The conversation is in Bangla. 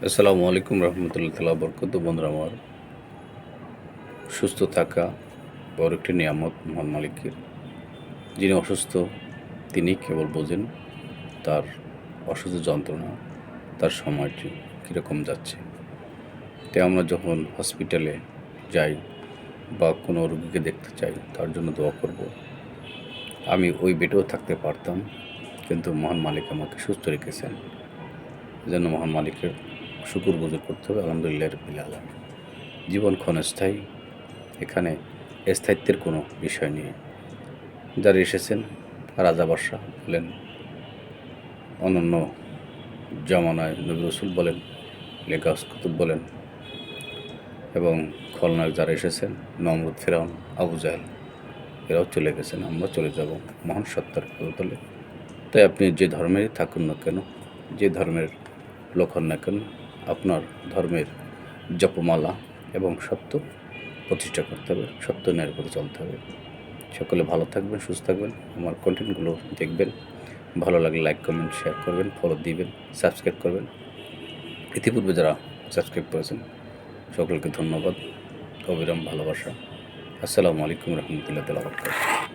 আসসালামু আলাইকুম রহমতুল্লাহ তাআলা বরকত। বন্ধুরা আমার, সুস্থ থাকা বড় একটি নিয়ামত মহান মালিকের। যিনি অসুস্থ তিনি কেবল বোঝেন তার অসুস্থ যন্ত্রণা, তার সময়টি কীরকম যাচ্ছে। তাই আমরা যখন হসপিটালে যাই বা কোনো রোগীকে দেখতে চাই, তার জন্য দোয়া করব। আমি ওই বেডেও থাকতে পারতাম, কিন্তু মহান মালিক আমাকে সুস্থ রেখেছেন। এজন্য মহান মালিকের শুকরগুজার করতে হবে। আলহামদুলিল্লাহ রাব্বিল আলামিন। জীবন ক্ষণস্থায়ী, এখানে স্থায়িত্বের কোনো বিষয় নেই। যারা এসেছেন রাজা বাদশাহ বলেন, অনন্য জামানায় নবী রাসূল বলেন, গাউস কুতুব বলেন, এবং খলনায়ক যারা এসেছেন নমরুদ, ফেরাউন, আবু জাহেল, এরাও চলে গেছেন। আমরা চলে যাব মহান সত্তার পদতলে। তাই আপনি যে ধর্মেরই থাকুন না কেন, যে ধর্মের লোক হন না কেন, আপনার ধর্মের জপমালা এবং সত্য প্রতিষ্ঠা করতে হবে, সত্য ন্যায়ের পথে চলতে হবে। সকলে ভালো থাকবেন, সুস্থ থাকবেন। আমার কন্টেন্টগুলো দেখবেন, ভালো লাগলে লাইক, কমেন্ট, শেয়ার করবেন, ফলো দিবেন, সাবস্ক্রাইব করবেন। ইতিপূর্বে যারা সাবস্ক্রাইব করেছেন সকলকে ধন্যবাদ, অবিরাম ভালোবাসা। আসসালামু আলাইকুম রহমতুল্লাহ তাআলা বরকাতুহু।